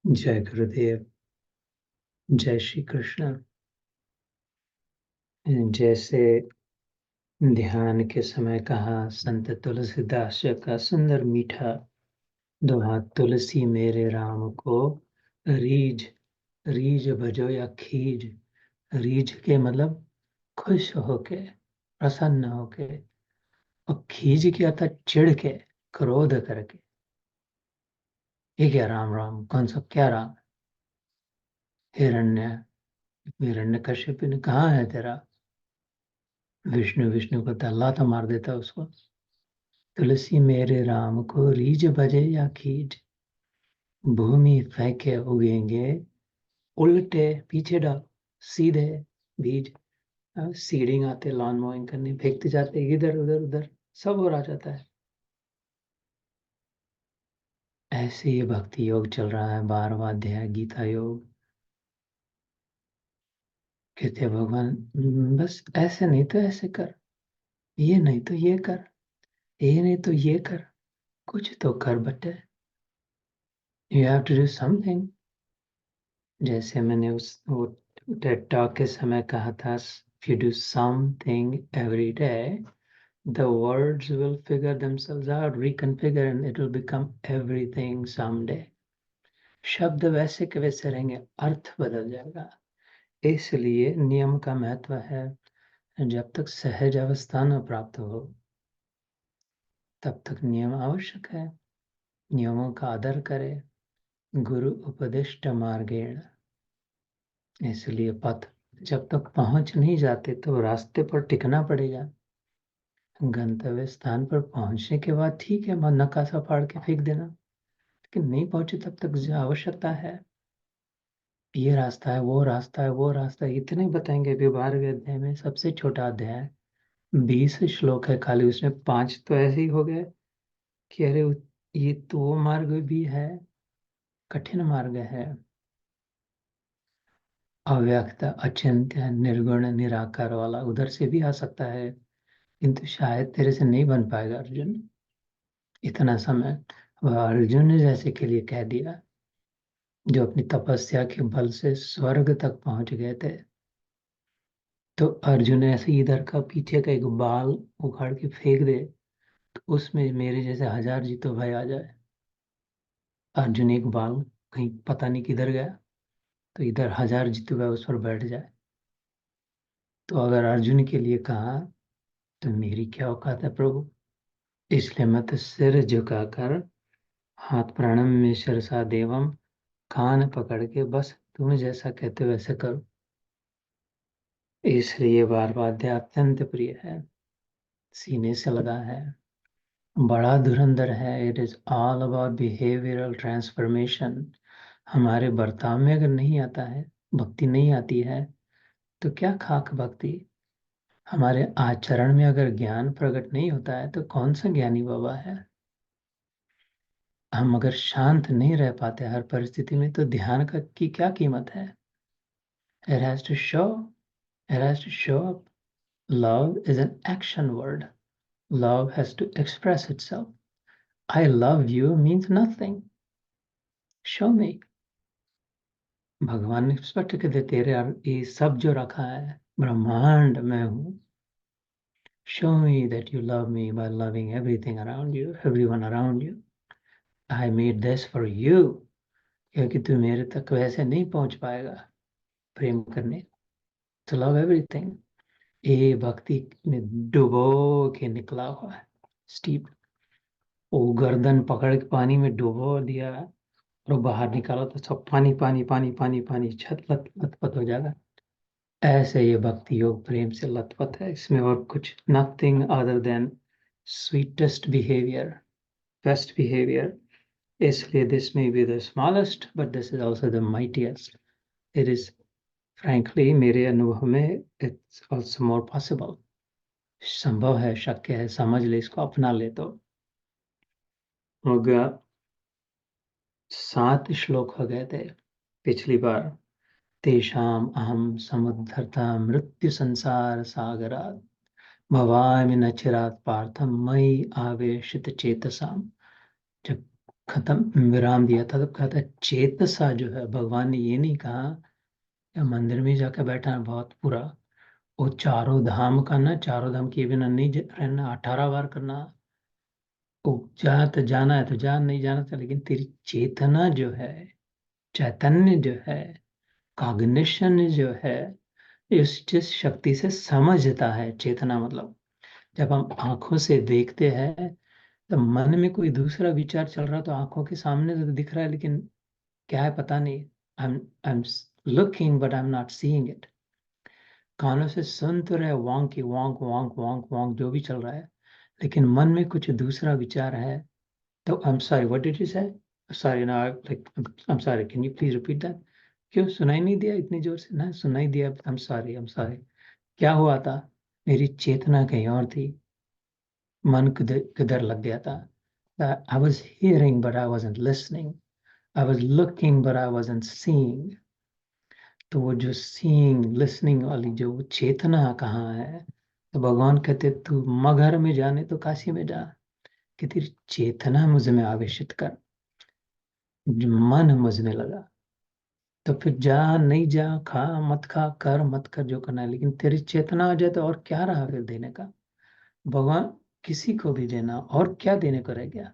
जय गुरुदेव। जय श्री कृष्ण। जैसे ध्यान के समय कहा संत तुलसीदास जी का सुंदर मीठा दोहा, तुलसी मेरे राम को रीझ रीझ भजो या खीज। रीझ के मतलब खुश होके, प्रसन्न होके, और खीज के अर्थात चिढ़ के, क्रोध करके। ये क्या राम राम, कौन सा क्या राम? हिरण्य हिरण्यकश्यप ने कहा है तेरा विष्णु? विष्णु को अल्लाह तो मार देता उसको। तुलसी मेरे राम को रीझ भजे या खीज। भूमि फेंके उगेंगे, उल्टे पीछे डाल, सीधे बीज। सीडिंग आते, लॉन मोइंग करने, फेंकते जाते इधर उधर उधर, सब हो रहा जाता है। ऐसे ही भक्ति योग चल रहा है, 12वां अध्याय गीता योग। कहते हैं भगवान बस ऐसे नहीं तो ऐसे कर, ये नहीं तो ये कर, ये नहीं तो ये कर, कुछ तो कर बटे। You have to do something. जैसे मैंने वो टेड टॉक के समय कहा था, if you do something every day, the words will figure themselves out, reconfigure, and it will become everything someday. शब्द वैसे के वैसे रहेंगे, अर्थ बदल जाएगा। इसलिए नियम का महत्व है। जब तक सहज अवस्था न प्राप्त हो तब तक नियम आवश्यक है। नियमों का आदर करे। गुरु उपदिष्ट मार्गेण। इसलिए पथ जब तक पहुंच नहीं जाते तो रास्ते पर टिकना पड़ेगा। गंतव्य स्थान पर पहुंचने के बाद ठीक है, मन नकाशा फाड़ के फेंक देना, लेकिन नहीं पहुंचे तब तक जो आवश्यकता है, ये रास्ता है, वो रास्ता है, वो रास्ता है, इतने बताएंगे। अभी 12वें अध्याय में सबसे छोटा अध्याय 20 श्लोक है खाली, उसमें 5 तो ऐसे ही हो गए कि अरे ये तो वो मार्ग भी है, कठिन मार्ग है। अव्यक्त, अचिंत्य, निर्गुण, निराकार वाला उधर से भी आ सकता है, किंतु शायद तेरे से नहीं बन पाएगा अर्जुन इतना समय। वह अर्जुन जैसे के लिए कह दिया जो अपनी तपस्या के बल से स्वर्ग तक पहुंच गए थे। तो अर्जुन ऐसे इधर का पीछे का एक बाल उखाड़ के फेंक दे तो उसमें मेरे जैसे 1000 जीतो भाई आ जाए। अर्जुन एक बाल कहीं पता नहीं किधर गया तो इधर 1000 जीतो भाई उस पर बैठ जाए। तो अगर अर्जुन के लिए कहा तो मेरी क्या औकात है प्रभु। इसलिए मत सिर झुकाकर, हाथ प्रणम में शिरसा देवम, कान पकड़ के बस तुम जैसा कहते हो वैसे करो। इसलिए बार वाद्य अत्यंत प्रिय है, सीने से लगा है, बड़ा धुरंधर है। It is all about behavioural transformation. हमारे बर्ताव में अगर नहीं आता है, भक्ति नहीं आती है, तो क्या खाक भक्ति। हमारे आचरण में अगर ज्ञान प्रकट नहीं होता है तो कौन सा ज्ञानी बाबा है। हम अगर शांत नहीं रह पाते हर परिस्थिति में तो ध्यान का की क्या कीमत है। It has to show. It has to show up. Love is an action word. Love has to express itself. I love you means nothing. Show me. भगवान ने स्पष्ट कह दे, तेरे ये सब जो रखा है ब्रह्मांड मैं हूँ। Show me that you love me by loving everything around you, everyone around you. I made this for you. क्योंकि तू मेरे तक वैसे नहीं पहुंच पाएगा प्रेम करने। To love everything. ये भक्ति में डुबो के निकला हुआ है, स्टीप। वो गर्दन पकड़ के पानी में डुबो दिया और बाहर निकाला तो सब पानी पानी पानी पानी पानी, छत लथपथ हो जाएगा। ऐसे ये भक्ति योग प्रेम से लथपथ है, इसमें और कुछ nothing other than sweetest behaviour, best behaviour. इसलिए this may be the smallest but this is also the mightiest. It is frankly, मेरे अनुभव में इट्स ऑल्सो मोर पॉसिबल। संभव है, शक्य है, समझ ले, इसको अपना ले तो हो गया। 7 श्लोक हो गए थे पिछली बार। तेषाम अहम समुद्धरता मृत्यु संसार सागरात्, भवामि न चिरात् पार्थम मयि आवेशित चेतसाम। जब खत्म, विराम दिया था। तो कहता है चेतसा जो है, भगवान ने ये नहीं कहा या मंदिर में जाकर बैठा है बहुत पूरा, वो चारों धाम का ना, चारों धाम किए बिना नहीं रहना, 18 बार करना। वो जा तो जाना है तो जान, नहीं जाना था, लेकिन तेरी चेतना जो है, चैतन्य जो है, कॉग्निशन जो है, इस जिस शक्ति से समझता है। चेतना मतलब जब हम आंखों से देखते हैं तो मन में कोई दूसरा विचार चल रहा तो आंखों के सामने तो दिख रहा है, लेकिन क्या है पता नहीं। I am looking but I am not seeing it. कानों से सुन तो रहे वांग की वांग वांग वांग वांग जो भी चल रहा है, लेकिन मन में कुछ दूसरा विचार है। तो I am sorry, what did you से? सॉरी ना, like I am sorry, can you please repeat that? क्यों सुनाई नहीं दिया इतनी जोर से? ना सुनाई दिया, I am sorry, I am sorry. क्या हुआ था? मेरी चेतना कहीं और थी, मन किधर किधर लग गया था। I was hearing but I wasn't listening, I was looking but I wasn't seeing. तो वो जो सीइंग लिसनिंग वाली जो वो चेतना कहाँ है? तो भगवान कहते तू मगहर में जाने तो काशी में जा, कि तेरी चेतना मुझ में आवेशित कर, जो मन मुझ में लगा। तो फिर जा, नहीं जा, खा मत खा, कर मत कर, जो करना है, लेकिन तेरी चेतना आ जाए तो और क्या रहा फिर देने का? भगवान किसी को भी देना, और क्या देने को रह गया?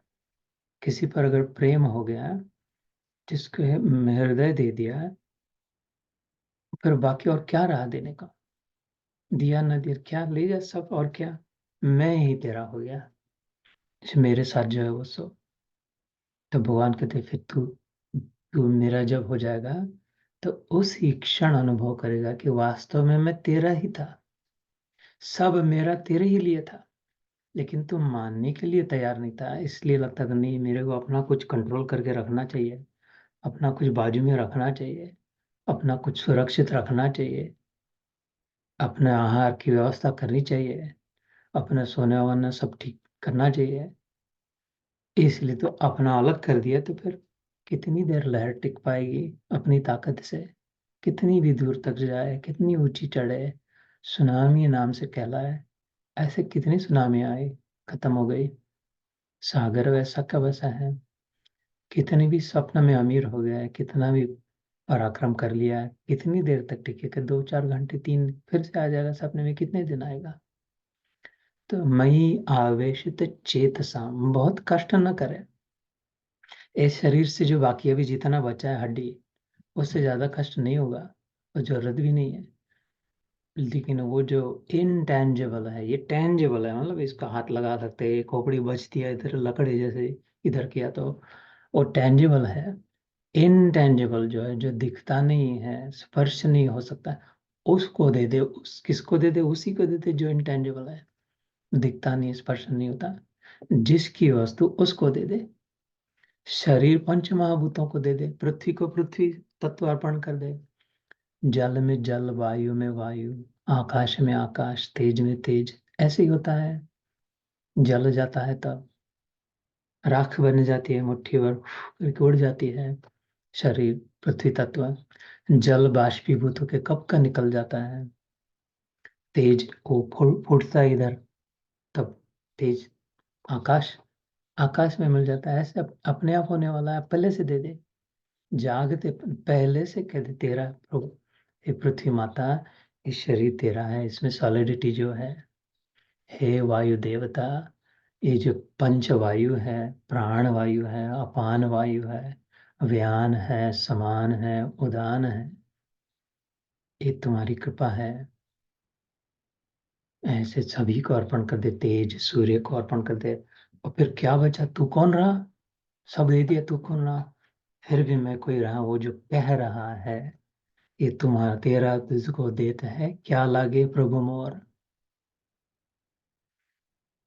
किसी पर अगर प्रेम हो गया, जिसको हृदय दे दिया, फिर बाकी और क्या रहा देने का? दिया न दिया, क्या ले जा सब, और क्या? मैं ही तेरा हो गया, मेरे साथ जो है वो सब। तो भगवान कहते फिर तू तू मेरा जब हो जाएगा तो उसी क्षण अनुभव करेगा कि वास्तव में मैं तेरा ही था, सब मेरा तेरे ही लिए था। लेकिन तू मानने के लिए तैयार नहीं था, इसलिए लगता था नहीं, मेरे को अपना कुछ कंट्रोल करके रखना चाहिए, अपना कुछ बाजू में रखना चाहिए, अपना कुछ सुरक्षित रखना चाहिए, अपने आहार की व्यवस्था करनी चाहिए, अपना सोने वाना सब ठीक करना चाहिए। इसलिए तो अपना अलग कर दिया, तो फिर कितनी देर लहर टिक पाएगी अपनी ताकत से? कितनी भी दूर तक जाए, कितनी ऊंची चढ़े, सुनामी नाम से कहलाए। ऐसे कितनी सुनामी आई, खत्म हो गई। सागर वैसा का वैसा है। कितने भी स्वप्न में अमीर हो गया है, कितना भी पराक्रम कर लिया है, कितनी देर तक टिकेगा? 2-4 घंटे, 3, फिर से आ जाएगा सपने में, कितने दिन आएगा? तो मई आवेशित चेतसा, बहुत कष्ट न करे। इस शरीर से जो बाकी अभी जितना बचा है हड्डी, उससे ज्यादा कष्ट नहीं होगा, और जरूरत भी नहीं है। लेकिन वो जो इनटेंजिबल है, ये टेंजिबल है, मतलब इसका हाथ लगा सकते हैं, खोपड़ी बचती है इधर लकड़ी जैसे, इधर किया तो वो टेंजिबल है। इनटेंजिबल जो है, जो दिखता नहीं है, स्पर्श नहीं हो सकता, उसको दे दे। उस किसको दे दे? उसी को दे दे जो इनटेंजिबल है, दिखता नहीं, स्पर्श नहीं होता, जिसकी वस्तु उसको दे दे। शरीर पंच महाभूतों को दे दे, पृथ्वी को पृथ्वी तत्व अर्पण कर दे, जल में जल, वायु में वायु, आकाश में आकाश, तेज में तेज। ऐसे ही होता है। जल जाता है तब राख बन जाती है, मुट्ठी भर करके उड़ जाती है शरीर, पृथ्वी तत्व। जल बाष्पीभूत होकर कब का निकल जाता है। तेज को फूटता है इधर, तब तेज आकाश, आकाश में मिल जाता है। ऐसे अपने आप होने वाला है, पहले से दे दे। जागते पहले से कह दे तेरा प्रभु, हे पृथ्वी माता, ये शरीर तेरा है, इसमें सॉलिडिटी जो है। हे वायु देवता, ये जो पंच वायु है, प्राण वायु है, अपान वायु है, व्यान है, समान है, उदान है, ये तुम्हारी कृपा है। ऐसे सभी को अर्पण कर दे, तेज सूर्य को अर्पण कर दे। और फिर क्या बचा? तू कौन रहा? सब दे दिया, तू कौन रहा? फिर भी मैं कोई रहा, वो जो कह रहा है ये तुम्हारा तेरा तुझको देता है, क्या लागे प्रभु मोर।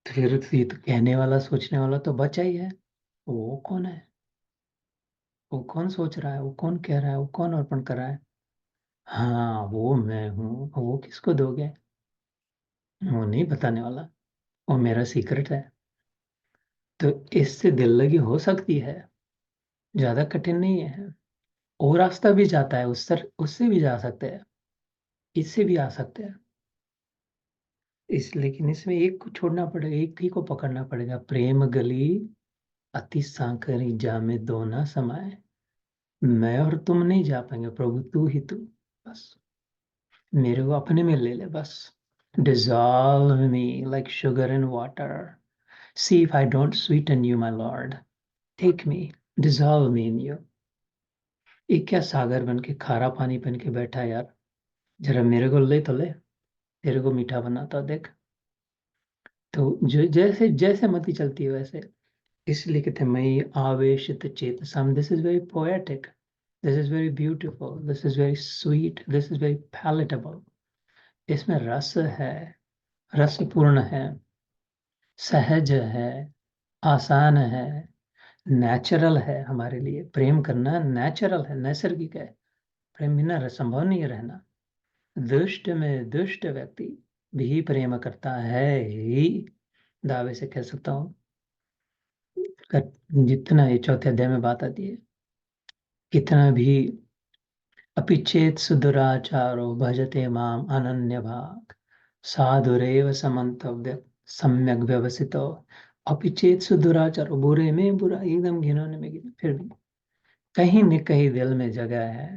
तो फिर ये तो कहने वाला सोचने वाला तो बचा ही है। वो कौन है? वो कौन सोच रहा है? वो कौन कह रहा है? वो कौन अर्पण कर रहा है? हाँ, वो मैं हूँ। वो किसको दोगे? वो नहीं बताने वाला, वो मेरा सीक्रेट है। तो इससे दिल लगी हो सकती है, ज्यादा कठिन नहीं है। और रास्ता भी जाता है, उससे भी जा सकते हैं, इससे भी आ सकते हैं। लेकिन इसमें एक को छोड़ना पड़ेगा, एक ही को पकड़ना पड़ेगा। प्रेम गली अति सांकरी जामे दो ना समाए, मैं और तुम नहीं जा पाएंगे प्रभु, तू ही तू, बस मेरे को अपने में ले ले बस। Dissolve me like sugar in water. See if I don't sweeten you, my Lord. Take me, dissolve me in you. ये क्या सागर बन के खारा पानी बन के बैठा है यार, जरा मेरे को ले तो ले, तेरे को मीठा बनाता देख। तो जो जैसे जैसे मति चलती है वैसे, इसलिए कहते हैं मई आवेशित चेतसम, this is very poetic, this is very beautiful, this is very sweet, this is very palatable. इसमें रस है, रसपूर्ण है, सहज है, आसान है, नेचुरल है। हमारे लिए प्रेम करना नेचुरल है, नैसर्गिक है। प्रेम बिना संभव नहीं है रहना। दुष्ट में दुष्ट व्यक्ति भी प्रेम करता है ही, दावे से कह सकता हूँ। जितना ये चौथे अध्याय में बात आती है, कितना भी अपिचेत सुदुराचारो भजते माम अनन्य भाग, साधुरेव समन्तव्य सम्यक व्यवसितो। अपिचेत सुदुराचारो, बुरे में बुरा, एकदम घिनौने में घिनौना, फिर भी कहीं न कहीं दिल में जगह है।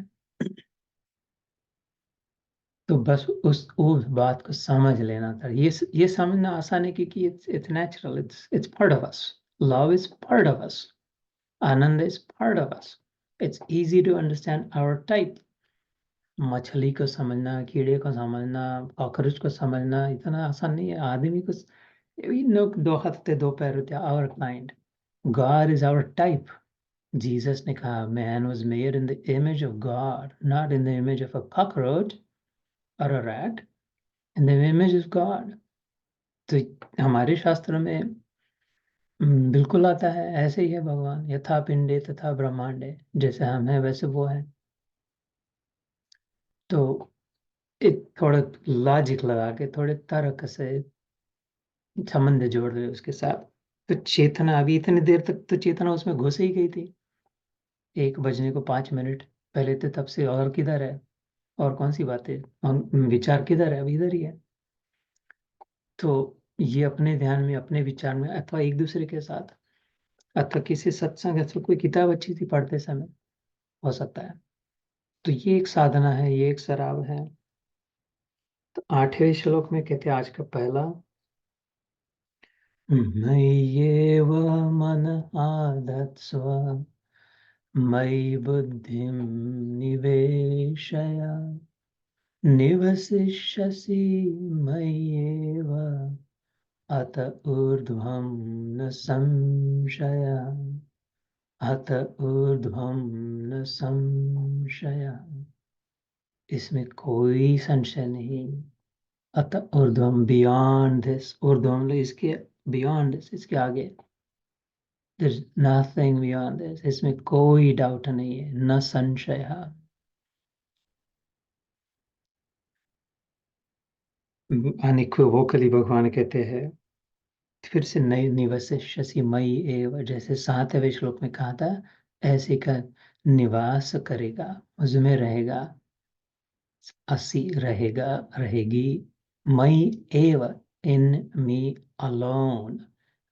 तो बस उस बात को समझ लेना था। ये समझना आसान है क्योंकि it's natural, it's part of us. Love is part of us, आनंद is part of us. It's easy to understand our type. मछली को समझना, कीड़े को समझना, कॉकरोच को समझना इतना आसान नहीं है। आदमी को दो हाथ होते, दो पैर होते, our kind. God is our type. Jesus ने कहा man was made in the image of God, not in the image of a cockroach और a rat, in the image of God. तो हमारे शास्त्रों में बिल्कुल आता है, ऐसे ही है भगवान, यथा पिंडे तथा ब्रह्मांडे, जैसे हम हैं वैसे वो है। तो एक थोड़ा लॉजिक लगा के, थोड़े तर्क से संबंध जोड़ रहे उसके साथ। तो चेतना, अभी इतनी देर तक तो चेतना उसमें घुस ही गई थी। 1 बजने को 5 मिनट पहले तो, तब से और किधर है, और कौन सी बात है, और विचार किधर है, अभी इधर ही है। तो ये अपने ध्यान में, अपने विचार में, अथवा एक दूसरे के साथ, अथवा किसी सत्संग अथवा कोई किताब अच्छी थी पढ़ते समय हो सकता है। तो ये एक साधना है, ये एक शराब है। तो 8वें श्लोक में कहते हैं आज का पहला, मय्येव मन आधत्स्व मयि बुद्धिं निवेशय निवसिष्यसि मय्येव अत ऊर्ध्वं न संशयः, अत ऊर्ध्वं न संशयः। इसमें कोई संशय नहीं। अत ऊर्ध्वम, बियॉन्ड दिस, ऊर्ध्वम इसके बियॉन्ड दिस, इसके आगे, there is nothing beyond this, इसमें कोई डाउट नहीं है, न संशय। अनिक्वोकली भगवान कहते हैं, फिर से नई निवसिष्यसि मयि एव, जैसे 7वें श्लोक में कहा था, ऐसे का निवास करेगा, उसमें रहेगा, असी रहेगा, रहेगी, मई एव, इन me alone.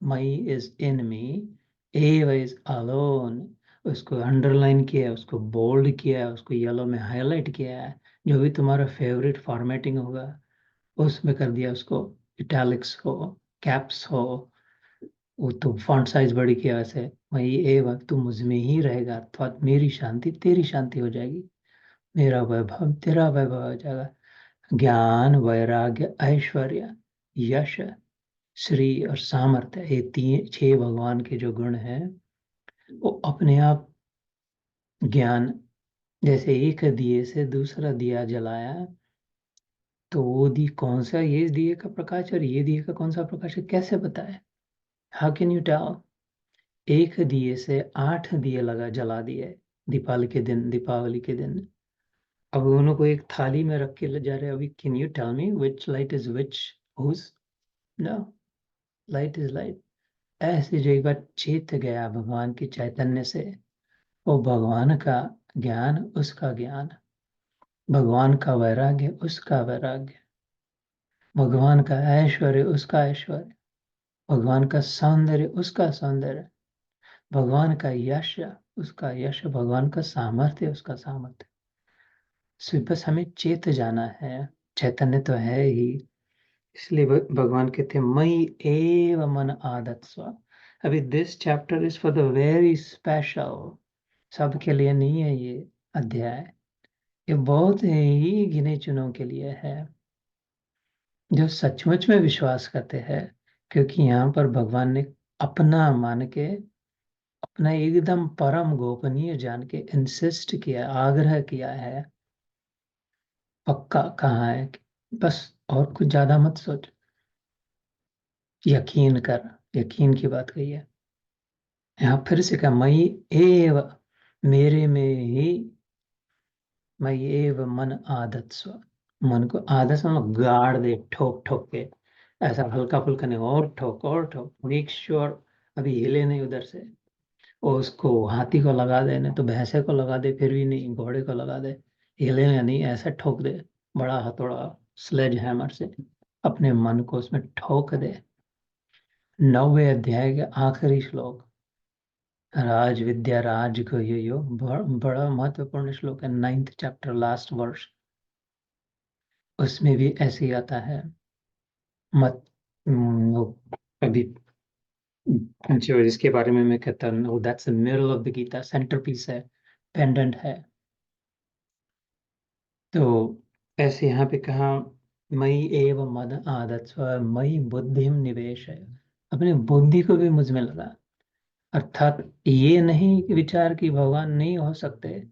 May is in मी, एव इज अलोन। उसको अंडरलाइन किया है, उसको बोल्ड किया है, उसको येलो में हाईलाइट किया है। जो भी तुम्हारा फेवरेट फॉर्मेटिंग होगा उसमें कर दिया उसको, इटैलिक्स हो, कैप्स हो, वो तो फॉन्ट साइज बड़ी किया वैसे। वही एव, तू मुझ में ही रहेगा, अथवा मेरी शांति तेरी शांति हो जाएगी, मेरा वैभव तेरा वैभव हो जाएगा। ज्ञान, वैराग्य, ऐश्वर्य, यश, श्री और सामर्थ्य, ये 6 भगवान के जो गुण हैं, वो अपने आप, ज्ञान, जैसे एक दिए से दूसरा दिया जलाया, तो वो दी कौन सा, ये दिए का प्रकाश और ये दिए का कौन सा प्रकाश है, कैसे बताए? How can you tell? एक दिए से 8 दिए लगा जला दिए दीपावली के दिन। अब उन्होंने को एक थाली में रख के ले जा रहे हैं। अभी can you tell me which light is which, who's? No, light is light. ऐसे जो एक बार चेत गया भगवान के चैतन्य से, वो भगवान का ज्ञान उसका ज्ञान, भगवान का वैराग्य उसका वैराग्य, भगवान का ऐश्वर्य उसका ऐश्वर्य, भगवान का सौंदर्य उसका सौंदर्य, भगवान का यश, उसका यश, भगवान का सामर्थ्य, उसका सामर्थ्य। सो बस हमें चेत जाना है, चैतन्य तो है ही, इसलिए भगवान कहते हैं मयि एव मन आदत्स्व। अभी this chapter is for the very special, सबके लिए नहीं है ये अध्याय, ये बहुत ही गिने चुनों के लिए है, जो सचमुच में विश्वास करते हैं। क्योंकि यहाँ पर भगवान ने अपना मान के, अपना एकदम परम गोपनीय जान के इंसिस्ट किया, आग्रह किया है, पक्का कहाँ है कि बस और कुछ ज्यादा मत सोच, यकीन कर, यकीन की बात कही है। यहाँ फिर से कहा मई एव, मेरे में ही, मई एव मन आदत्स्व। मन को आदत मतलब गाड़ दे, ठोक ठोक के, ऐसा हल्का फुल्का नहीं, और ठोक, मेक श्योर अभी हिले नहीं उधर से। और उसको हाथी को लगा दे, नहीं तो भैंसे को लगा दे, फिर भी नहीं, घोड़े को लगा दे, हिलेगा नहीं, ऐसा ठोक दे, बड़ा हथौड़ा, स्लेज हैमर से अपने मन को उसमें ठोक दे। 9वें अध्याय के आखिरी श्लोक, राज विद्या राज को यो बड़ा महत्वपूर्ण श्लोक है, 9th चैप्टर लास्ट वर्ष। उसमें भी ऐसे ही आता है, मत वो अभी जो जिसके बारे में मैं कहता हूँ, that's the middle of the Gita, centre piece है, पेंडेंट है। तो ऐसे यहाँ पे कहा मई एव मद आदत स्व मई बुद्धिम निवेश है, अपनी बुद्धि को भी मुझ में लगा। अर्थात ये नहीं विचार कि भगवान नहीं हो सकते,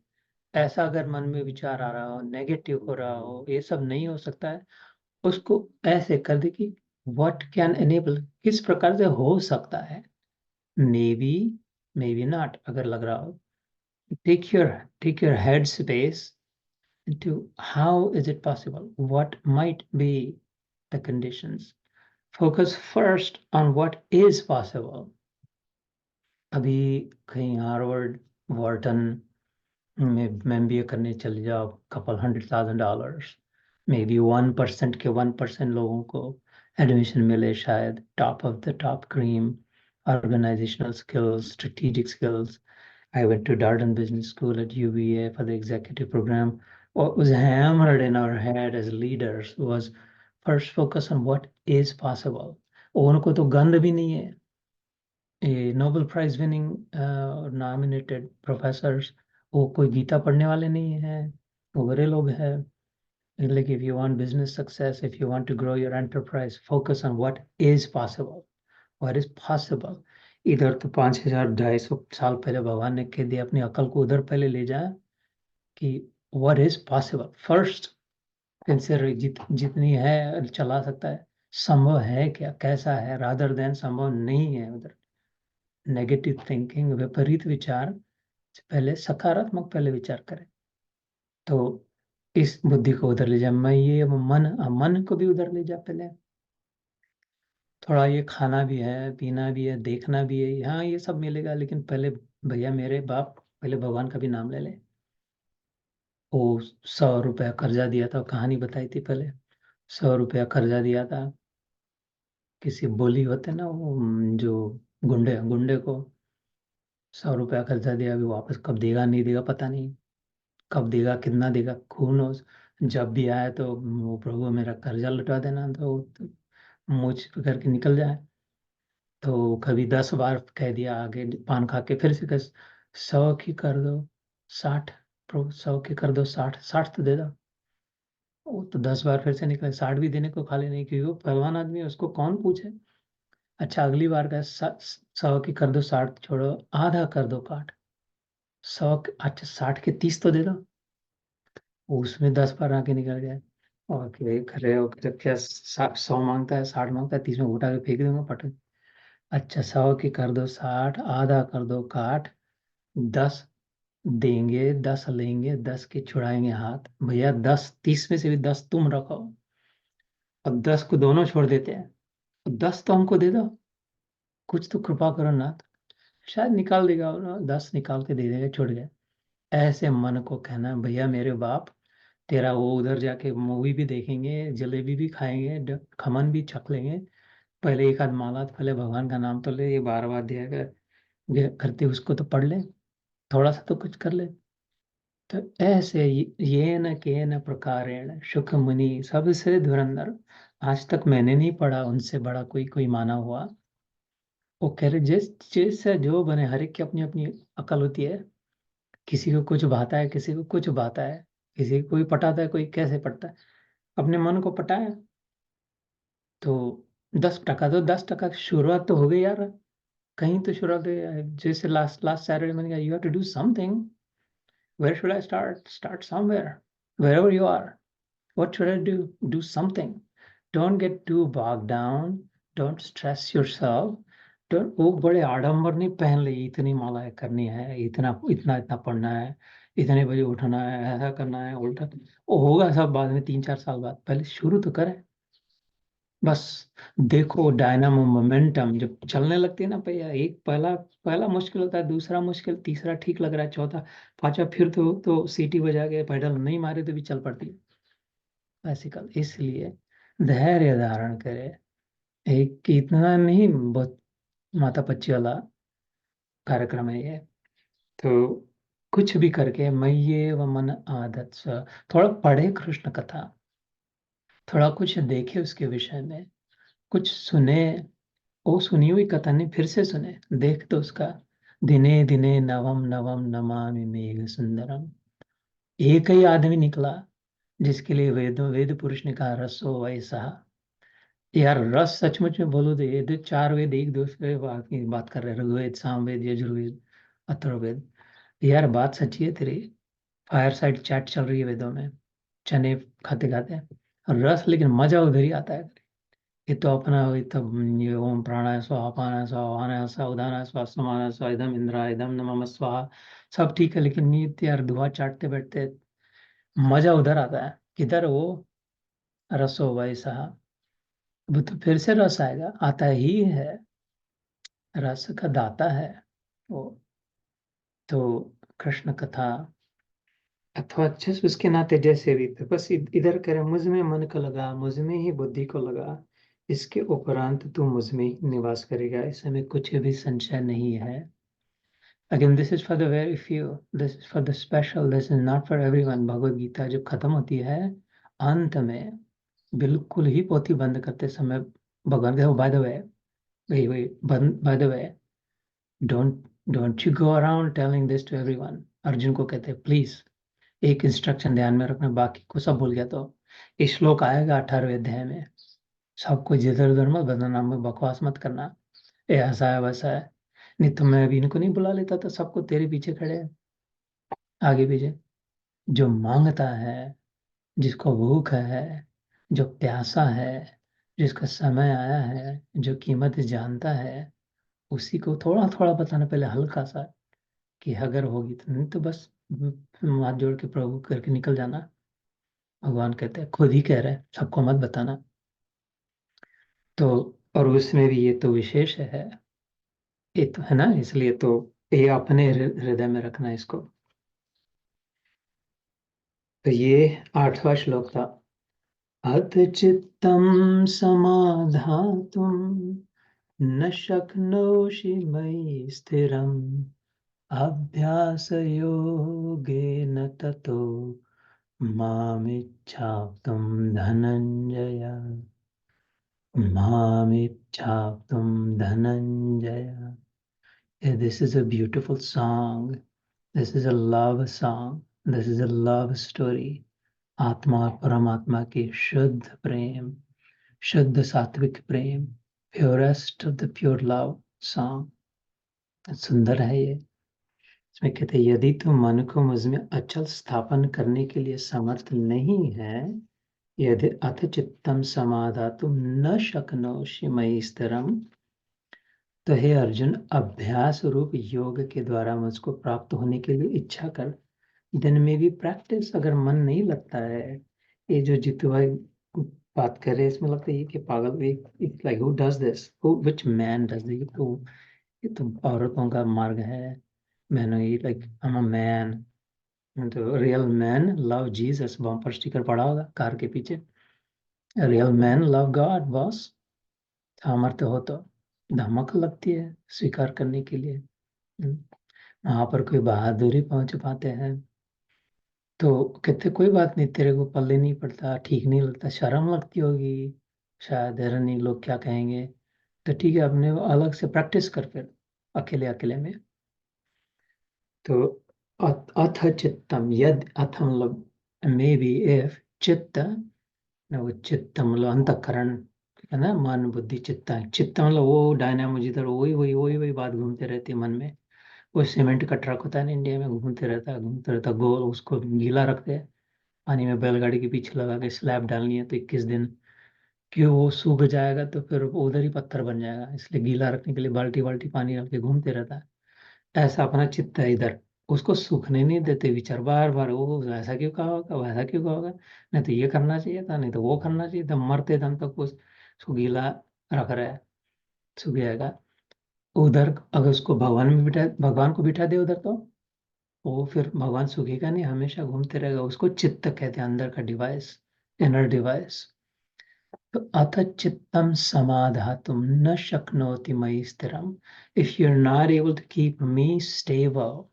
ऐसा अगर मन में विचार आ रहा हो, नेगेटिव हो रहा हो, ये सब नहीं हो सकता है, उसको ऐसे कर दे कि व्हाट कैन एनेबल, किस प्रकार से हो सकता है, maybe, maybe not, अगर लग रहा हो, take your head space into how is it possible, what might be the conditions, focus first on what is possible। अभी कहीं हार्वर्ड, वॉर्टन में एमबीए करने चले जाओ, कपल $100,000, मे बी 1% के 1% लोगों को एडमिशन मिले शायद, top of the top cream, organisational skills, strategic skills। I went to Darden Business School at UVA for the executive program. What was hammered in our head as leaders was first focus on what is possible। उनको तो गंध भी नहीं है, ये Nobel prize winning nominated professors, वो कोई गीता पढ़ने वाले नहीं हैं, वो बड़े लोग हैं। Like if you want business success, if you want to grow your enterprise, focus on what is possible, what is possible। इधर तो 5,000 250 साल पहले भगवान ने कह दिया, अपनी अकल को उधर पहले ले जाए कि what is possible first, consider जितनी है चला सकता है, संभव है क्या, कैसा है, रादर देन संभव नहीं है उधर। नेगेटिव थिंकिंग, विपरीत विचार से पहले सकारात्मक पहले विचार करें, तो इस बुद्धि को उधर ले जाए। मैं ये मन को भी उधर ले जा पहले, थोड़ा ये खाना भी है, पीना भी है, देखना भी है, हाँ ये सब मिलेगा, लेकिन पहले भैया मेरे बाप, पहले भगवान का भी नाम ले ले। वो 100 रुपया कर्जा दिया था, कहानी बताई थी पहले, 100 रुपया कर्जा दिया था किसी बोली होते ना वो, जो गुंडे गुंडे को 100 रुपया कर्जा दिया, अभी वापस कब देगा नहीं देगा पता नहीं, कब देगा कितना देगा खून हो। जब भी आए तो वो प्रभु मेरा कर्जा लौटा देना, तो मुझ करके निकल जाए। तो कभी 10 बार कह दिया, आगे पान खा के फिर से कह 100 की कर दो 60, प्रभु 100 की कर दो 60, 60 तो दे दो। वो तो 10 बार फिर से निकले, 60 भी देने को खाली नहीं, क्योंकि वो पहलवान आदमी है, उसको कौन पूछे। अच्छा अगली बार का 100 की कर दो 60 छोड़ो, आधा कर दो काट, 100 अच्छा 60 के 30 तो दे दो। उसमें 10 बार आके निकल गए, और फिर खड़े होकर क्या 100 मांगता है, 60 मांगता है, 30 में उठा के फेंक दूंगा पटक। अच्छा 100 की कर दो 60, आधा कर दो काट, 10 देंगे, 10 लेंगे, 10 के छुड़ाएंगे हाथ, भैया 10, 30 में से भी 10 तुम रखो, अब 10 को दोनों छोड़ देते हैं, 10 तो हमको दे दो, कुछ तो कृपा करो नाथ। शायद निकाल देगा, और 10 निकाल के दे देगा, छोड़ गया। ऐसे मन को कहना भैया मेरे बाप, तेरा वो उधर जाके मूवी भी देखेंगे, जलेबी भी खाएंगे, खमन भी छक लेंगे, पहले एक आध माला तो पहले भगवान का नाम तो ले, ये 12वां अध्याय का करती उसको तो पढ़ ले, थोड़ा सा तो कुछ कर ले। तो ऐसे ये न के न प्रकारेण सुख मुनि सबसे धुरंधर। आज तक मैंने नहीं पढ़ा उनसे बड़ा कोई माना हुआ। वो कह रहे जिस चीज से जो बने, हर एक की अपनी अपनी अकल होती है। किसी को कुछ भाता है, किसी को कुछ भाता है, किसी को कोई पटाता है, कोई कैसे पटता है। अपने मन को पटाया तो 10 टका, तो 10 टका शुरुआत तो हो गई यार। कहीं तो शुरुआत है। जैसे लास्ट लास्ट सैटरडे मैंने कहा you have to do something. Where should I start? Start somewhere, wherever you are. What should I do? Do something. Don't get too bogged down. Don't stress yourself. Don't वो बड़े आडंबर नहीं पहन ली, इतनी मालाएं करनी है, इतना इतना इतना पढ़ना है, इतने बजे उठना है, ऐसा करना है, उल्टा। वो होगा सब बाद में, 3-4 साल बाद। पहले शुरू तो करें बस। देखो डायनामो मोमेंटम जब चलने लगती है ना भैया, एक पहला पहला मुश्किल होता है, दूसरा मुश्किल, तीसरा ठीक लग रहा है, चौथा, पांचवा, फिर तो सीटी बजा के पैडल नहीं मारे तो भी चल पड़ती है बाइसिकल। इसलिए धैर्य धारण करे। एक इतना नहीं, बहुत माथा पच्ची वाला कार्यक्रम है ये। तो कुछ भी करके मय्ये व मन आदत स, थोड़ा पढ़े कृष्ण कथा, थोड़ा कुछ देखे उसके विषय में, कुछ सुने। वो सुनी हुई कथा नहीं, फिर से सुने, देख तो उसका। दिने दिने नवम नवम नमामि मेघ सुंदरम। एक ही आदमी निकला जिसके लिए वेद पुरुष ने कहा रसो वैसा। यार रस सचमुच में बोलो तो ये 4 वेद एक दूसरे की बात कर रहे हैं, ऋग्वेद, सामवेद, यजुर्वेद, अथर्ववेद। यार बात सच्ची है तेरी। फायर साइड चैट चल रही है वेदों में, चने खाते खाते। और रस लेकिन मजा उधर ही आता है। ये तो अपना ये तो ये ओम प्राणाय स्वाहा अपानाय स्वाहा व्यानाय स्वाहा उदानाय स्वाहा समानाय स्वाहा इदम इंद्राय इदम नमः स्वाहा। सब ठीक है, लेकिन नित्य यार धुआं चाटते बैठते मजा उधर आता है। किधर वो रसो भाई साहब। वो तो फिर से रस आएगा, आता ही है, रस का दाता है वो। तो कृष्ण कथा अथवा जिस उसके नाते जैसे भी थे, बस इधर करे मुझ में मन को लगा, मुझ में ही बुद्धि को लगा, इसके उपरांत तू मुझ में ही निवास करेगा, इसमें कुछ भी संशय नहीं है। Again this is for the very few, this is for the special, this is not for everyone. Bhagavad Gita जब खत्म होती है अंत में, बिल्कुल ही पोथी बंद करते समय भगवान कहते बाय द वे, वही वही by the way, don't don't you go around telling this to everyone. Arjun को कहते हैं प्लीज एक इंस्ट्रक्शन ध्यान में रखना, बाकी को सब भूल गया तो। ये श्लोक आएगा 18वें अध्याय में। सबको जिधर उधर मत बदनाम में बकवास मत करना, ये ऐसा है वैसा है। नहीं तो मैं अभी इनको नहीं बुला लेता, तो सबको तेरे पीछे खड़े हैं, आगे पीछे। जो मांगता है, जिसको भूख है, जो प्यासा है, जिसका समय आया है, जो कीमत जानता है, उसी को थोड़ा थोड़ा बताना पहले, हल्का सा, कि अगर होगी तो। नहीं तो बस हाथ जोड़ के प्रभु करके निकल जाना। भगवान कहते हैं, खुद ही कह रहे हैं, सबको मत बताना। तो और उसमें भी ये तो विशेष है, ये तो है ना, इसलिए तो ये अपने हृदय में रखना है इसको। तो ये 8वां श्लोक था। अथ चित्तम समाधातुम न शक्नोषि मयि स्थिरम अभ्यास योगेन ततो मामिच्छाप्तुम Dhananjay. मामिच्छाप्तुम Dhananjay. This is a beautiful song. This is a love song. This is a love story. आत्मा और परमात्मा की शुद्ध प्रेम, शुद्ध सात्विक प्रेम, purest of the pure love song. सुंदर है ये। इसमें कहते हैं, यदि तुम मन को मुझ में अचल स्थापन करने के लिए समर्थ नहीं है, यदि अथ चित्तम समाधातुम न शक्नोषि मयि स्थिरम, तो हे अर्जुन, अभ्यास रूप योग के द्वारा मुझको प्राप्त होने के लिए इच्छा कर। दिन में भी प्रैक्टिस, अगर मन नहीं लगता है। ये जो जीतू भाई बात कर रहे हैं, इसमें लगता है ये कि पागल, it's like who does this, who which man does this. तो ये तो औरतों का मार्ग है। मैंने ये like I am a man, तो real man love Jesus, bumper sticker पड़ा होगा कार के पीछे। Real man love God boss. सामर्थ्य हो तो धमक लगती है स्वीकार करने के लिए। वहां पर कोई बहादुरी पहुंच पाते हैं तो कहते कोई बात नहीं, तेरे को पल्ले नहीं पड़ता, ठीक नहीं लगता, शर्म लगती होगी शायद, है नहीं, लोग क्या कहेंगे, तो ठीक है, अपने अलग से प्रैक्टिस कर फिर अकेले अकेले में। तो अथ चित्तम, यद अथ मतलब मे बी इफ, चित्त वो चित्त मतलब अंतःकरण, है ना, मन बुद्धि चित्त, चित्त मतलब वो डायनामो, जिधर वही वही वही वही बात घूमते रहती है मन में। वो सीमेंट का ट्रक होता है ना इंडिया में, घूमते रहता है गोल, उसको गीला रखते हैं पानी में, बैलगाड़ी के पीछे लगा के स्लैब डालनी है तो 21 दिन, क्यों, वो सूख जाएगा तो फिर वो उधर ही पत्थर बन जाएगा, इसलिए गीला रखने के लिए बाल्टी बाल्टी पानी डाल के घूमते रहता है। ऐसा अपना चित्त है इधर, उसको सूखने नहीं देते विचार, बार बार वो ऐसा क्यों कहा होगा, वैसा क्यों कहा होगा, नहीं तो ये करना चाहिए था, नहीं तो वो करना चाहिए था, मरते दम तक उसको गीला रख रहा है, सूख जाएगा। उधर अगर उसको भगवान को बिठा दे उधर, तो वो फिर भगवान सूखेगा नहीं, हमेशा घूमते रहेगा, उसको चित्त कहते हैं, अंदर का डिवाइस, इनर डिवाइस। तो अथ चित्तम समाधातुम न शक्नोति मयि स्थिरम, if you are not able to keep me stable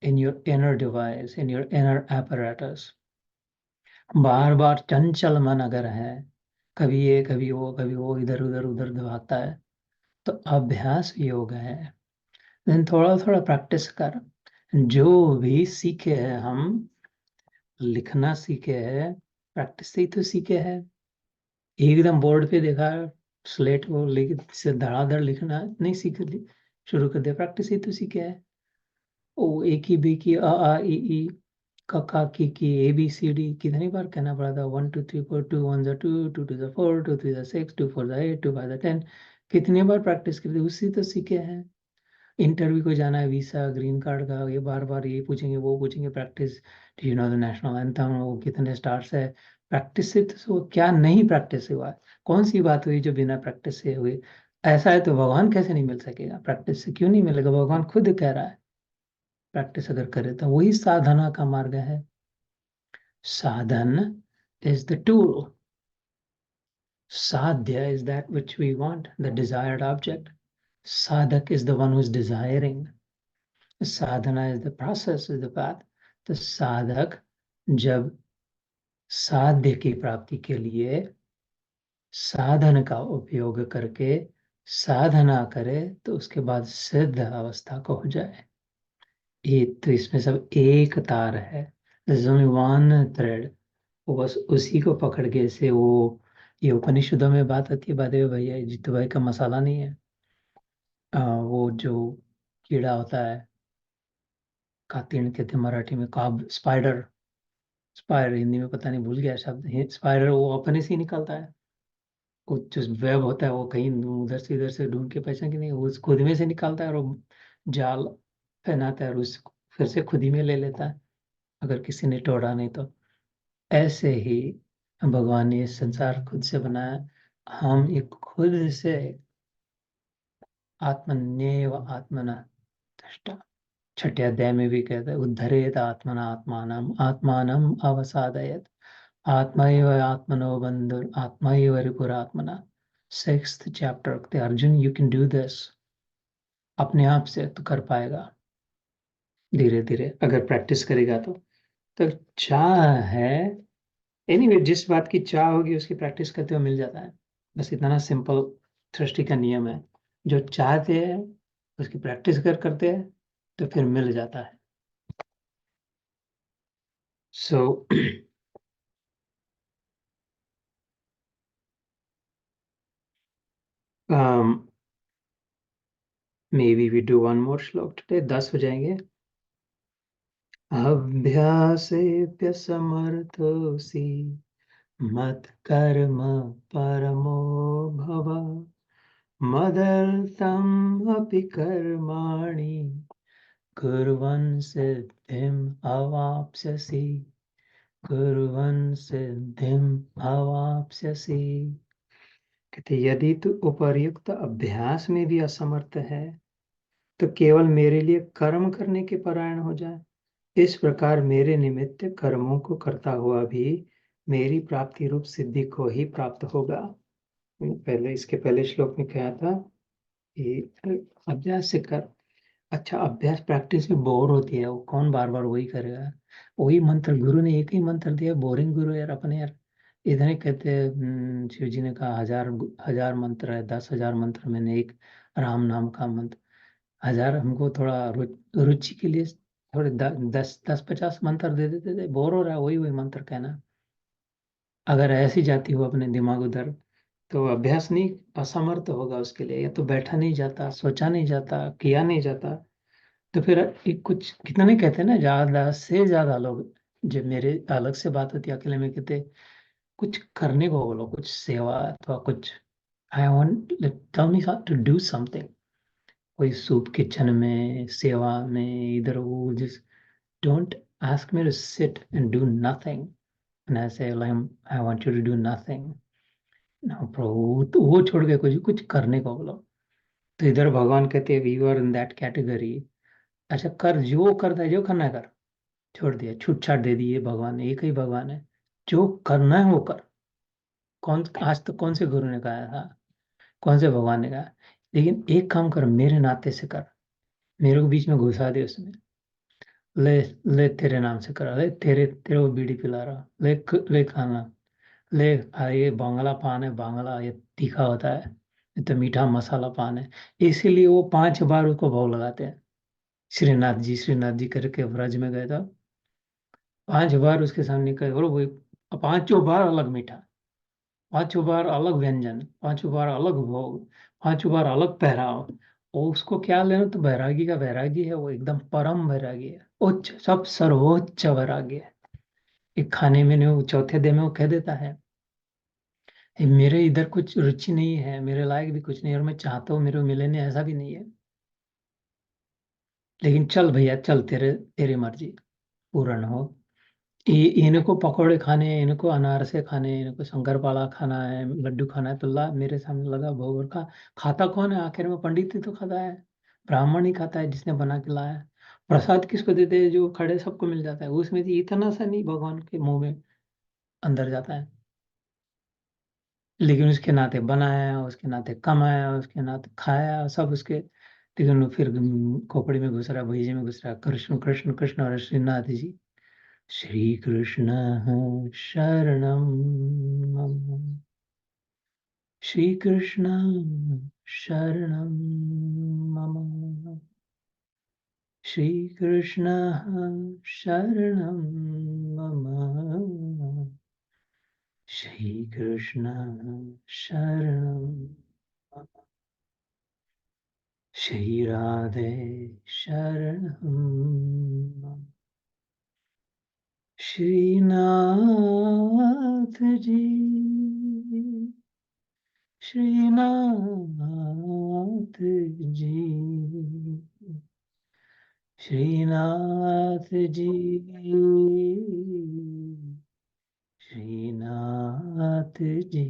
in your inner device, in your inner apparatus, बार बार चंचल मन अगर है, कभी ये कभी वो इधर उधर उधर भागता है, तो अभ्यास योग है। देन थोड़ा थोड़ा प्रैक्टिस कर, जो भी सीखे हैं हम, लिखना सीखे हैं, प्रैक्टिस से ही तो सीखे हैं। एकदम बोर्ड पे देखा, स्लेट को लिख से धड़ाधड़ लिखना नहीं सीख, शुरू कर दिया, प्रैक्टिस ही तो सीखे है। ओ एक ही बी की ई का की ए बी सी डी कितनी बार कहना पड़ा था, 1 2 3 4, 2 1 2, 2 2 4, 2 3 6, 2 4 8, 2 5 10, कितनी बार प्रैक्टिस कर दी, उससे तो सीखे हैं। इंटरव्यू को जाना है, वीसा ग्रीन कार्ड का, ये बार बार ये पूछेंगे वो पूछेंगे, practice, you know the national anthem, वो कितने स्टार्स है, प्रैक्टिस से तो क्या नहीं प्रैक्टिस हुआ है? कौन सी बात हुई जो बिना प्रैक्टिस से हुई? ऐसा है तो भगवान कैसे नहीं मिल सकेगा, प्रैक्टिस से क्यों नहीं मिलेगा, भगवान खुद कह रहा है प्रैक्टिस अगर करे तो वही साधना का मार्ग है। साधन is the tool. Sadhya is that which we want, the desired object. Sadhak is the one who is desiring. Sadhana is the process, is the path. तो साधक जब साध्य की प्राप्ति के लिए साधन का उपयोग करके साधना करे तो उसके बाद सिद्ध अवस्था को हो जाए। ये तो इसमें सब एक तार है, there's only one thread। वो बस उसी को पकड़ के ऐसे वो, ये उपनिषदों में बात आती है, बादे भैया जितू भाई का मसाला नहीं है, वो जो कीड़ा होता है, कातिन कहते हैं मराठी में, काब, स्पाइडर, स्पाइडर हिंदी में पता नहीं भूल गया शब्द, स्पाइडर वो अपने से ही निकलता है, वो जो वेब होता है वो कहीं उधर से इधर से ढूंढ के पैसा कि नहीं, वो खुद में से निकालता है और वो जाल पहनाता है और उस फिर से खुद ही में ले लेता है, अगर किसी ने तोड़ा नहीं तो। ऐसे ही भगवान ने ये संसार खुद से बनाया, हम ये खुद से, आत्मन्येव आत्मना दृष्टा, छठे अध्याय में भी कहते हैं, उद्धरेत आत्मना आत्मानम आत्मानम अवसादयत, आत्मा एव आत्मनो बंधुर आत्मा एव रिपुरात्मना। सिक्स्थ चैप्टर कहते Arjun you can do this, अपने आप से तो कर पाएगा, धीरे धीरे अगर प्रैक्टिस करेगा तो चाह है, एनीवे जिस बात की चाह होगी उसकी प्रैक्टिस करते हुए मिल जाता है, बस इतना सिंपल सृष्टि का नियम है। जो चाहते हैं उसकी प्रैक्टिस करते हैं तो फिर मिल जाता है। So may be we do one more shloka today, 10 हो जाएंगे। अभ्यासेऽप्यसमर्थोऽसि मत्कर्म परमो भव, मदर्थम् अपि कर्माणि कुर्वन् सिद्धिम् अवाप्स्यसि, कुर्वन् सिद्धिम् अवाप्स्यसि। कहते यदि तू उपर्युक्त अभ्यास में भी असमर्थ है तो केवल मेरे लिए कर्म करने के परायण हो जाए, इस प्रकार मेरे निमित्त कर्मों को करता हुआ भी मेरी प्राप्ति रूप सिद्धि को ही प्राप्त होगा। पहले इसके पहले श्लोक में कहा था कि अभ्यास से कर, अच्छा, अभ्यास प्रैक्टिस में बोर होती है, वो कौन बार बार वही करेगा? वही मंत्र, गुरु ने एक ही मंत्र दिया, बोरिंग गुरु यार अपने यार। इधर ही कहते हैं, शिव जी ने कहा 1000 मंत्र है, 10,000 मंत्र, मैंने एक राम नाम का मंत्र। 1000 हमको थोड़ा रुचि के लिए थोड़े 10-50 मंत्र दे देते थे, बोर हो रहा है वही वही मंत्र कहना। अगर ऐसी जाती हो अपने दिमाग उधर, तो अभ्यास नहीं, असमर्थ होगा उसके लिए, या तो बैठा नहीं जाता, सोचा नहीं जाता, किया नहीं जाता। तो फिर एक कुछ कितना नहीं कहते ना, ज्यादा से ज्यादा लोग, जब मेरे अलग से बात होती है अकेले में, कहते कुछ करने को बोलो, कुछ सेवा अथवा कुछ, I want tell me to do something, कोई सूप किचन में, सेवा में, इधर वो, जिस don't ask me to sit and do nothing, and I say I want you to do nothing. No प्रभु, तो वो छोड़ के कुछ कुछ करने को बोलो। तो इधर भगवान कहते हैं we are in that category. अच्छा, कर, जो करता है, जो करना है कर, छोड़ दिया, छूट छाट दे दी है भगवान ने, एक ही भगवान है, जो करना है वो कर। कौन आज तक कौन से गुरु ने कहा था, कौन से भगवान ने कहा? लेकिन एक काम कर, मेरे नाते से कर, मेरे को बीच में घुसा दे उसमें, ले, ले तेरे नाम से करा, ले तेरे तेरे को बीड़ी पिला रहा, ले खाना, ले, ये बांग्ला पान है, बांग्ला ये तीखा होता है, ये तो मीठा मसाला पान है। इसीलिए वो 5 बार उसको भोग लगाते हैं। श्रीनाथ जी करके व्रज में गए था, 5 बार उसके सामने गए, और वो 5 बार अलग मीठा, 5 बार अलग व्यंजन, 5 बार अलग भोग, 5 बार अलग पहराव। और उसको क्या लेना, तो वैरागी का वैरागी है वो, एकदम परम वैरागी है, उच्च, सब सर्वोच्च वैरागी है। एक खाने में नहीं, वो चौथे दिन में वो कह देता है, "ए, मेरे इधर कुछ रुचि नहीं है, मेरे लायक भी कुछ नहीं, और मैं चाहता हूँ मेरे को मिले नहीं, ऐसा भी नहीं है, लेकिन चल भैया चल, तेरे तेरी मर्जी पूर्ण हो। इनको पकौड़े खाने हैं, इनको अनारसे खाने हैं, इनको शंकरपाला खाना है, लड्डू खाना है, तो ला मेरे सामने लगा भोग और खा। खाता कौन है आखिर में? पंडित ही तो खाता है, ब्राह्मण ही खाता है जिसने बना के लाया है। प्रसाद किसको देते हैं? जो खड़े सबको मिल जाता है, उसमें से इतना सा नहीं भगवान के मुंह में अंदर जाता है। लेकिन उसके नाते बनाया, उसके नाते कमाया, उसके नाते खाया, सब उसके, लेकिन वो फिर खोपड़ी में घुस रहा, भैजे में घुस रहा, कृष्ण कृष्ण कृष्ण, और श्रीनाथ जी, श्री कृष्ण शरणम मम, श्री कृष्ण शरणम मम, श्री कृष्ण शरणम मम, श्री कृष्ण शरणम मम, श्री राधे शरणम मम, श्रीनाथ जी, श्रीनाथ जी, श्रीनाथ जी, श्रीनाथ जी,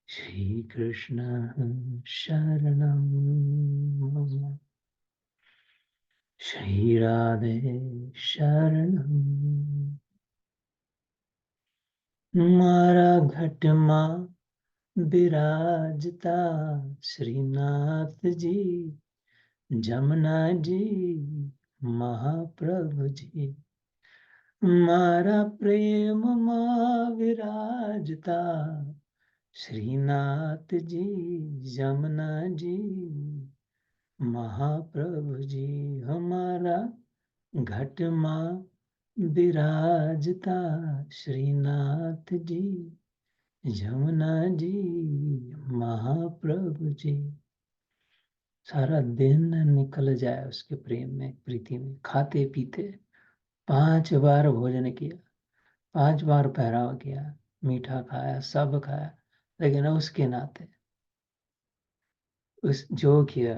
श्री कृष्ण शरणम मम, श्री राधे शरणम। मारा घटमा विराजता, श्रीनाथ जी, जमुना जी, महाप्रभु जी, मारा प्रेम माँ विराजता, श्रीनाथ जी, जमुना जी, महाप्रभु जी, हमारा घट माँ विराजता, श्रीनाथ जी, जमुना जी, महाप्रभु जी। सारा दिन निकल जाए उसके प्रेम में, प्रीति में, खाते पीते, 5 बार भोजन किया, 5 बार पहराव किया, मीठा खाया, सब खाया, लेकिन उसके नाते उस जो किया,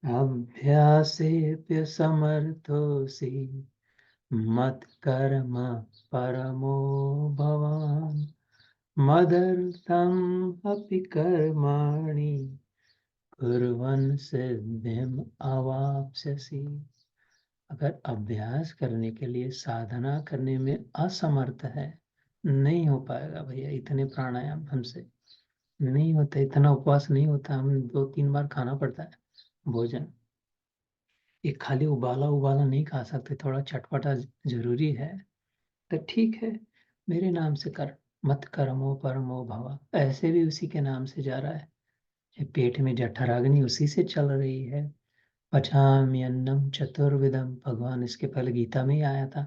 अभ्यासेप्य समर्थोऽसि मत कर्म परमो भवान्, मदर्थम् अपि कर्माणि कुर्वन् सिद्धिम् अवाप्स्यसि। अगर अभ्यास करने के लिए, साधना करने में असमर्थ है, नहीं हो पाएगा भैया इतने प्राणायाम हमसे। नहीं होता, इतना उपवास नहीं होता, हम 2-3 बार खाना पड़ता है भोजन। एक खाली उबाला उबाला नहीं खा सकते, थोड़ा चटपटा जरूरी है। तो ठीक है, मेरे नाम से कर, मत कर्मो परमो भवा, ऐसे भी उसी के नाम से जा रहा है। ये पेट में जठराग्नि उसी से चल रही है। पचामी अन्नम चतुर्विधम, भगवान इसके पहले गीता में ही आया था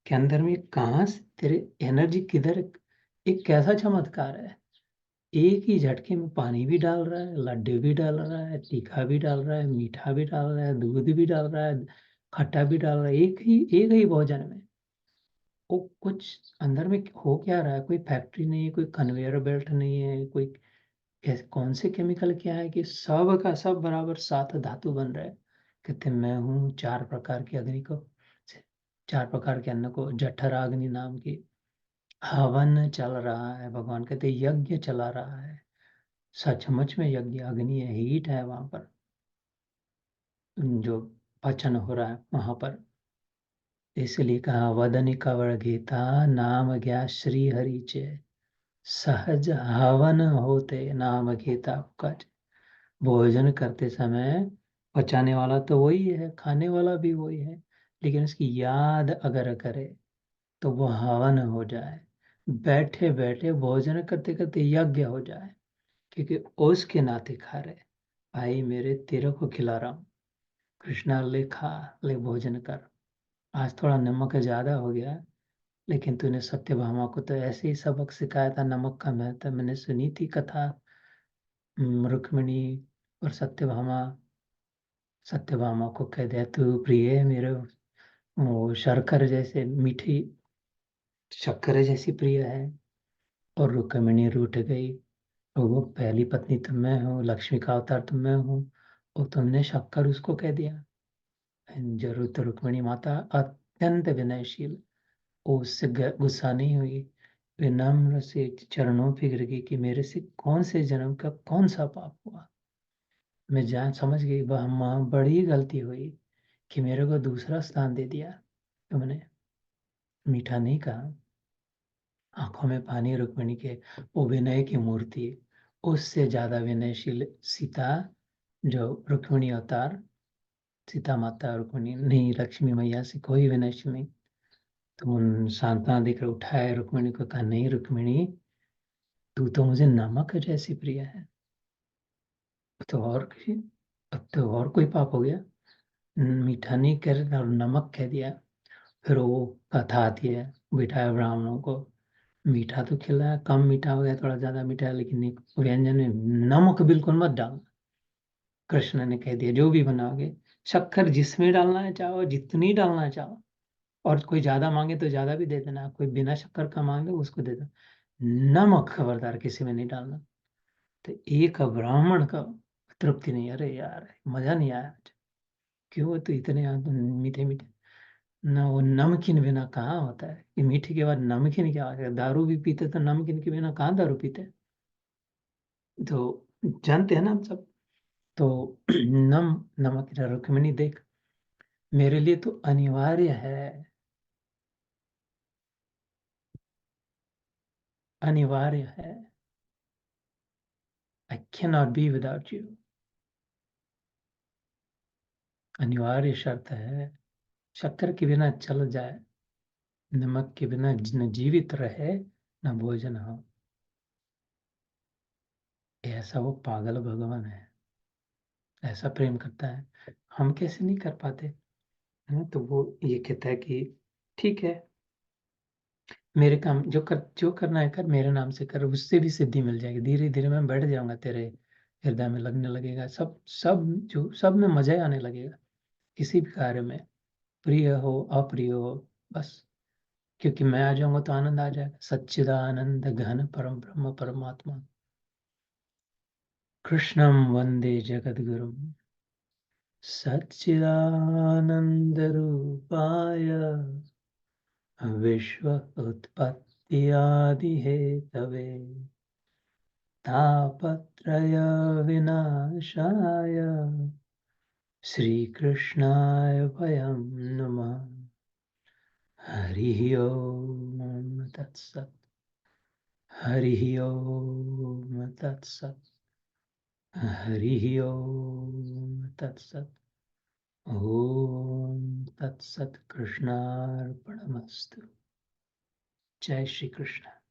कि अंदर में कहाँ से तेरे एनर्जी किधर, एक कैसा चमत्कार है। एक ही झटके में पानी भी डाल रहा है, लड्डू भी डाल रहा है, तीखा भी डाल रहा है, मीठा भी डाल रहा है, दूध भी डाल रहा है, खट्टा भी डाल रहा है, एक ही भोजन में। वो कुछ अंदर में हो क्या रहा है, कोई फैक्ट्री नहीं है, कोई कन्वेयर बेल्ट नहीं है, कोई कौन से केमिकल क्या है कि सब का सब बराबर सात धातु बन रहा है। कहते मैं हूँ 4 प्रकार की अग्नि को, 4 प्रकार के अन्न को, जठराग्नि नाम की हवन चल रहा है। भगवान कहते यज्ञ चला रहा है, सचमुच में यज्ञ, अग्नि है, हीट है वहां पर, जो पचन हो रहा है वहां पर। इसलिए कहा वदनी कवड़ गीता, नाम गया श्री हरि चे, सहज हवन होते नाम गीता कच। भोजन करते समय पचाने वाला तो वही है, खाने वाला भी वही है, लेकिन उसकी याद अगर करे तो वो हवन हो जाए, बैठे बैठे भोजन करते करते यज्ञ हो जाए, क्योंकि उसके नाते खा रहे। भाई मेरे तेरे को खिला रहा हूँ, कृष्णा ले खा, ले भोजन कर। आज थोड़ा नमक ज़्यादा हो गया, लेकिन तूने सत्यभामा को तो ऐसे ही सबक सिखाया था नमक का महत्व, मैंने सुनी थी कथा। रुक्मिणी और सत्यभामा को कह दिया तू प्रिय है मेरे, वो शर्कर जैसे मीठी, शक्कर जैसी प्रिय है। और रुक्मिणी रूठ गई, और वो पहली पत्नी तो मैं हूँ, लक्ष्मी का अवतार तो मैं हूँ, और तुमने शक्कर उसको कह दिया। जरूर तो रुक्मिणी माता अत्यंत विनयशील, वो उससे गुस्सा नहीं हुई, विनम्र से चरणों पे गिर गई कि मेरे से कौन से जन्म का कौन सा पाप हुआ। मैं जान समझ गई वह माँ बड़ी गलती हुई कि मेरे को दूसरा स्थान दे दिया तुमने। मीठा नहीं कहा, आंखों में पानी रुक्मिणी के, वो विनय की मूर्ति, उससे ज्यादा विनयशील सीता, जो रुक्मिणी अवतार, सीता माता रुक्मिणी नहीं, लक्ष्मी मैया से कोई विनयशील नहीं। तो उन सांत्वना देकर उठाए रुक्मिणी को, कहा नहीं रुक्मिणी, तू तो मुझे नमक जैसी प्रिय है। तो और अब तो और कोई पाप हो गया, मीठा नहीं कर और नमक कह दिया। फिर वो कथा आती है, बिठाया ब्राह्मणों को, मीठा तो खिलाया, कम मीठा हो गया, थोड़ा ज्यादा मीठा, लेकिन एक व्यंजन में नमक बिल्कुल मत डालना। कृष्ण ने कह दिया जो भी बनाओगे, शक्कर जिसमें डालना है चाहो, जितनी डालना चाहो, और कोई ज्यादा मांगे तो ज्यादा भी दे देना, कोई बिना शक्कर का मांगे उसको दे देना, नमक खबरदार किसी में नहीं डालना। तो एक ब्राह्मण का तृप्ति नहीं, अरे यार मजा नहीं आया आज। क्यों, तो इतने मीठे मीठे, ना वो नमकीन बिना कहाँ होता है, कि मीठे के बाद नमकीन क्या होता है, दारू भी पीते तो नमकीन के बिना कहाँ दारू पीते। तो जानते हैं ना हम सब। तो नमक रुक्मिणी देख, मेरे लिए तो अनिवार्य है, अनिवार्य है, I can not be without you, अनिवार्य शर्त है। शक्कर के बिना चल जाए, नमक के बिना न जीवित रहे, न भोजन हो। ऐसा वो पागल भगवान है, ऐसा प्रेम करता है, हम कैसे नहीं कर पाते हैं। तो वो ये कहता है कि ठीक है, मेरे काम जो करना है कर, मेरे नाम से कर, उससे भी सिद्धि मिल जाएगी, धीरे धीरे मैं बैठ जाऊंगा तेरे हृदय में, लगने लगेगा सब सब, जो सब में मजा आने लगेगा, किसी भी कार्य में, प्रिय हो अप्रिय हो, बस, क्योंकि मैं आ जाऊंगा तो आनंद आ जाएगा। सच्चिदानंद घन परम ब्रह्म परमात्मा, कृष्णम वंदे जगद्गुरुम, सच्चिदानंद रूपाय, विश्व उत्पत्ति आदि हेतवे, तापत्रय विनाशाय, श्रीकृष्णाय वयं नमः। हरि ओम तत्सत्। हरिः ओम तत्सत्। हरिः ओम तत्सत्। ओम तत्सत्। कृष्णार्पणमस्तु। जय श्री कृष्ण।